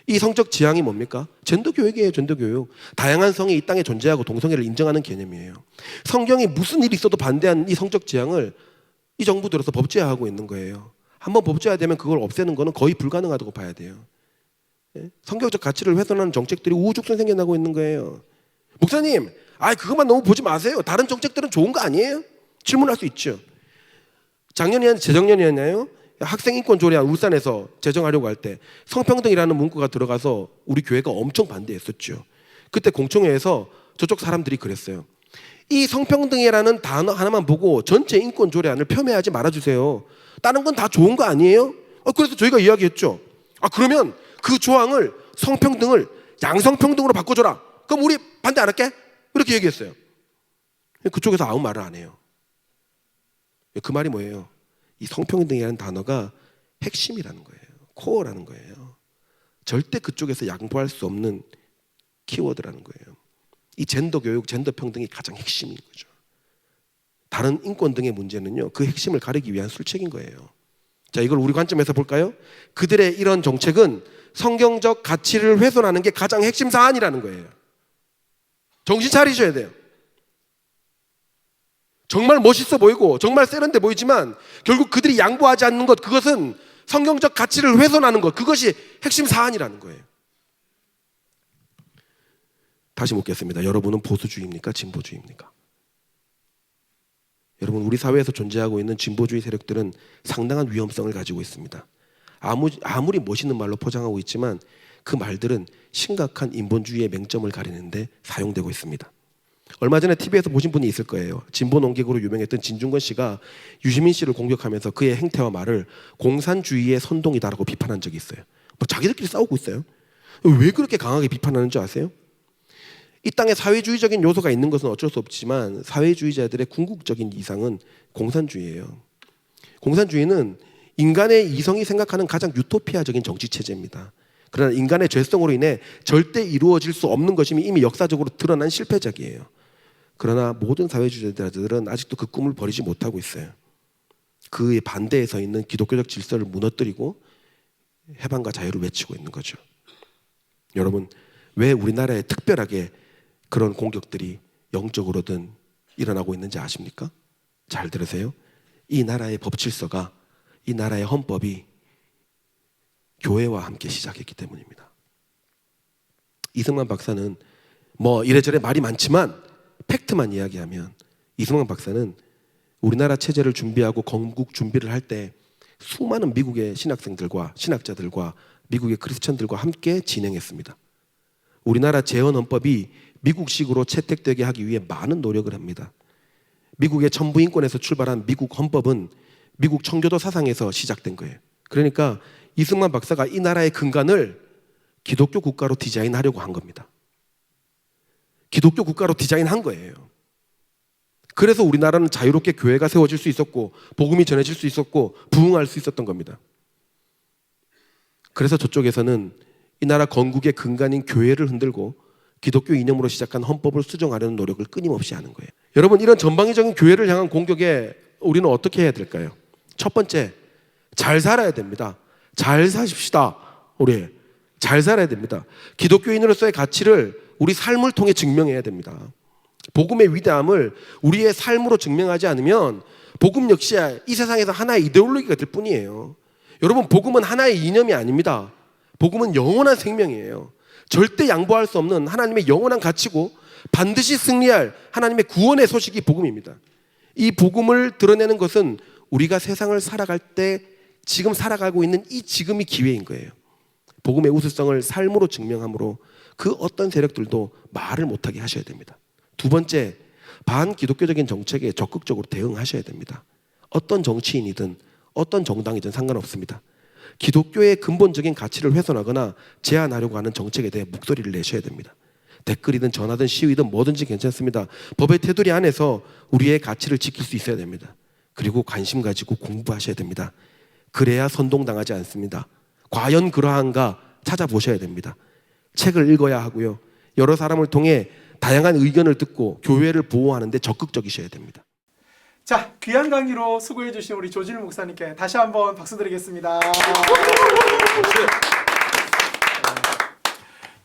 이 성적 지향이 뭡니까? 젠더 교육이에요. 젠더 교육. 다양한 성이 이 땅에 존재하고 동성애를 인정하는 개념이에요. 성경이 무슨 일이 있어도 반대한 이 성적 지향을 이 정부 들어서 법제화하고 있는 거예요. 한번 법제화되면 그걸 없애는 거는 거의 불가능하다고 봐야 돼요. 성경적 가치를 훼손하는 정책들이 우후죽순 생겨나고 있는 거예요. 목사님, 그것만 너무 보지 마세요. 다른 정책들은 좋은 거 아니에요? 질문할 수 있죠. 재작년이었나요? 학생인권조례안 울산에서 제정하려고 할 때 성평등이라는 문구가 들어가서 우리 교회가 엄청 반대했었죠. 그때 공청회에서 저쪽 사람들이 그랬어요. 이 성평등이라는 단어 하나만 보고 전체 인권조례안을 폄훼하지 말아주세요. 다른 건 다 좋은 거 아니에요? 그래서 저희가 이야기했죠. 그러면 그 조항을 성평등을 양성평등으로 바꿔줘라. 그럼 우리 반대 안 할게? 이렇게 얘기했어요. 그쪽에서 아무 말을 안 해요. 그 말이 뭐예요? 이 성평등이라는 단어가 핵심이라는 거예요. 코어라는 거예요. 절대 그쪽에서 양보할 수 없는 키워드라는 거예요. 이 젠더 교육, 젠더 평등이 가장 핵심인 거죠. 다른 인권 등의 문제는요, 그 핵심을 가리기 위한 술책인 거예요. 자, 이걸 우리 관점에서 볼까요? 그들의 이런 정책은 성경적 가치를 훼손하는 게 가장 핵심 사안이라는 거예요. 정신 차리셔야 돼요. 정말 멋있어 보이고 정말 세련돼 보이지만 결국 그들이 양보하지 않는 것, 그것은 성경적 가치를 훼손하는 것, 그것이 핵심 사안이라는 거예요. 다시 묻겠습니다. 여러분은 보수주의입니까? 진보주의입니까? 여러분, 우리 사회에서 존재하고 있는 진보주의 세력들은 상당한 위험성을 가지고 있습니다. 아무리 멋있는 말로 포장하고 있지만 그 말들은 심각한 인본주의의 맹점을 가리는데 사용되고 있습니다. 얼마 전에 TV에서 보신 분이 있을 거예요. 진보 논객으로 유명했던 진중권 씨가 유시민 씨를 공격하면서 그의 행태와 말을 공산주의의 선동이다라고 비판한 적이 있어요. 뭐 자기들끼리 싸우고 있어요. 왜 그렇게 강하게 비판하는 줄 아세요? 이 땅에 사회주의적인 요소가 있는 것은 어쩔 수 없지만 사회주의자들의 궁극적인 이상은 공산주의예요. 공산주의는 인간의 이성이 생각하는 가장 유토피아적인 정치 체제입니다. 그러나 인간의 죄성으로 인해 절대 이루어질 수 없는 것이 이미 역사적으로 드러난 실패작이에요. 그러나 모든 사회주의자들은 아직도 그 꿈을 버리지 못하고 있어요. 그의 반대에 서 있는 기독교적 질서를 무너뜨리고 해방과 자유를 외치고 있는 거죠. 여러분, 왜 우리나라에 특별하게 그런 공격들이 영적으로든 일어나고 있는지 아십니까? 잘 들으세요. 이 나라의 법질서가, 이 나라의 헌법이 교회와 함께 시작했기 때문입니다. 이승만 박사는 뭐 이래저래 말이 많지만 팩트만 이야기하면 이승만 박사는 우리나라 체제를 준비하고 건국 준비를 할 때 수많은 미국의 신학생들과 신학자들과 미국의 크리스천들과 함께 진행했습니다. 우리나라 재헌헌법이 미국식으로 채택되게 하기 위해 많은 노력을 합니다. 미국의 천부인권에서 출발한 미국 헌법은 미국 청교도 사상에서 시작된 거예요. 그러니까 이승만 박사가 이 나라의 근간을 기독교 국가로 디자인하려고 한 겁니다. 기독교 국가로 디자인한 거예요. 그래서 우리나라는 자유롭게 교회가 세워질 수 있었고 복음이 전해질 수 있었고 부흥할 수 있었던 겁니다. 그래서 저쪽에서는 이 나라 건국의 근간인 교회를 흔들고 기독교 이념으로 시작한 헌법을 수정하려는 노력을 끊임없이 하는 거예요. 여러분, 이런 전방위적인 교회를 향한 공격에 우리는 어떻게 해야 될까요? 첫 번째, 잘 살아야 됩니다. 잘 사십시다. 우리 잘 살아야 됩니다. 기독교인으로서의 가치를 우리 삶을 통해 증명해야 됩니다. 복음의 위대함을 우리의 삶으로 증명하지 않으면 복음 역시 이 세상에서 하나의 이데올로기가 될 뿐이에요. 여러분, 복음은 하나의 이념이 아닙니다. 복음은 영원한 생명이에요. 절대 양보할 수 없는 하나님의 영원한 가치고 반드시 승리할 하나님의 구원의 소식이 복음입니다. 이 복음을 드러내는 것은 우리가 세상을 살아갈 때 지금 살아가고 있는 이 지금이 기회인 거예요. 복음의 우수성을 삶으로 증명함으로 그 어떤 세력들도 말을 못하게 하셔야 됩니다. 두 번째, 반기독교적인 정책에 적극적으로 대응하셔야 됩니다. 어떤 정치인이든 어떤 정당이든 상관없습니다. 기독교의 근본적인 가치를 훼손하거나 제한하려고 하는 정책에 대해 목소리를 내셔야 됩니다. 댓글이든 전화든 시위든 뭐든지 괜찮습니다. 법의 테두리 안에서 우리의 가치를 지킬 수 있어야 됩니다. 그리고 관심 가지고 공부하셔야 됩니다. 그래야 선동당하지 않습니다. 과연 그러한가 찾아보셔야 됩니다. 책을 읽어야 하고요. 여러 사람을 통해 다양한 의견을 듣고 교회를 보호하는 데 적극적이셔야 됩니다. 자, 귀한 강의로 수고해 주신 우리 조진우 목사님께 다시 한번 박수 드리겠습니다.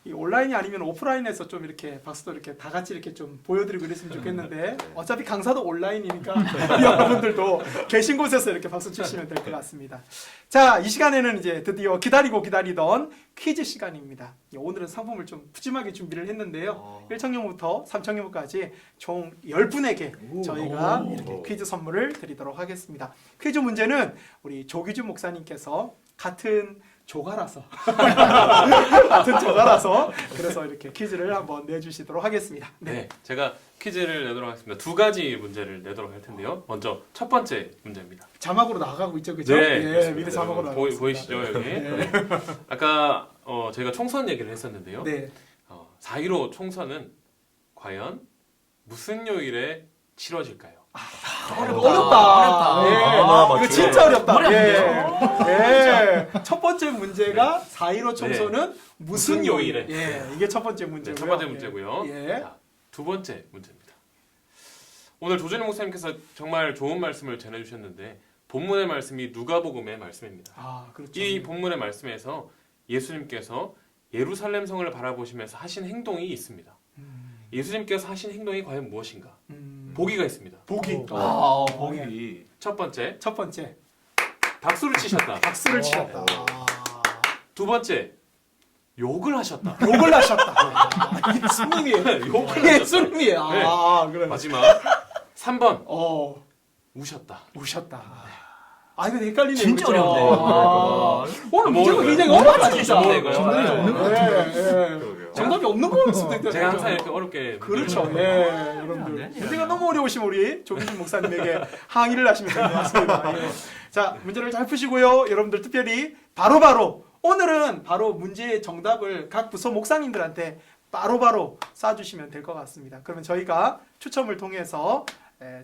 이 온라인이 아니면 오프라인에서 좀 이렇게 박수도 이렇게 다 같이 이렇게 좀 보여드리고 이랬으면 좋겠는데 어차피 강사도 온라인이니까 여러분들도 계신 곳에서 이렇게 박수 치시면 될 것 같습니다. 자, 이 시간에는 이제 드디어 기다리던 퀴즈 시간입니다. 오늘은 상품을 좀 푸짐하게 준비를 했는데요. 1청년부터 3청년부까지 총 10분에게 저희가 이렇게 퀴즈 선물을 드리도록 하겠습니다. 퀴즈 문제는 우리 조기준 목사님께서 같은 조가라서 그래서 이렇게 퀴즈를 한번 내주시도록 하겠습니다. 네, 제가 퀴즈를 내도록 하겠습니다. 두 가지 문제를 내도록 할 텐데요. 먼저 첫 번째 문제입니다. 자막으로 나가고 있죠, 그죠? 네, 예, 밑에 자막으로 나가고 있습니다. 보이시죠 여기? 네. 아까 저희가 총선 얘기를 했었는데요. 네. 4.15 총선은 과연 무슨 요일에 치러질까요? 어렵다. 예. 이거 진짜 어렵다. 예. 첫 번째 문제가 4.15 총선은 무슨 요일에? 예. 이게 첫 번째 문제고요. 첫 번째 문제고요. 예. 자, 두 번째 문제입니다. 오늘 조진우 목사님께서 정말 좋은 말씀을 전해주셨는데 본문의 말씀이 누가복음의 말씀입니다. 아, 그렇죠. 이 본문의 말씀에서 예수님께서 예루살렘 성을 바라보시면서 하신 행동이 있습니다. 예수님께서 하신 행동이 과연 무엇인가? 보기가 있습니다. 보기. 아, 보기. 첫 번째, 첫 번째 박수를 치셨다. 박수를 치셨다. 두 번째, 욕을 하셨다. 욕을 하셨다. 예수님이에요. 욕을 예수님이에요. 네. 아, 그래. 마지막 3번, 우셨다. 우셨다. 아, 이거 헷갈리네요. 진짜 그죠? 어려운데요. 아, 오늘 너무 문제가 어려워요. 굉장히 어렵다 진짜. 너무 어려워요. 정답이 없는 것 같아요. 그러게요. 정답이 없는 걸 수도 있다. 제가 항상 이렇게 어렵게 그렇죠. 문제를 예, 냈어요. 여러분들. 네, 문제가 너무 어려우신 우리 조민준 목사님에게 항의를 하시면 될 것 같습니다. 예. 자, 문제를 잘 푸시고요. 여러분들 특별히 바로바로 오늘은 바로 문제의 정답을 각 부서 목사님들한테 바로바로 쏴주시면 될 것 같습니다. 그러면 저희가 추첨을 통해서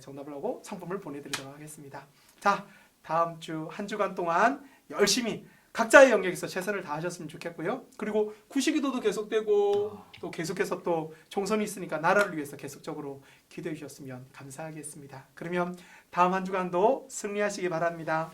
정답을 하고 상품을 보내드리도록 하겠습니다. 자, 다음 주 한 주간 동안 열심히 각자의 영역에서 최선을 다하셨으면 좋겠고요. 그리고 구시기도도 계속되고 또 계속해서 또 총선이 있으니까 나라를 위해서 계속적으로 기도해 주셨으면 감사하겠습니다. 그러면 다음 한 주간도 승리하시기 바랍니다.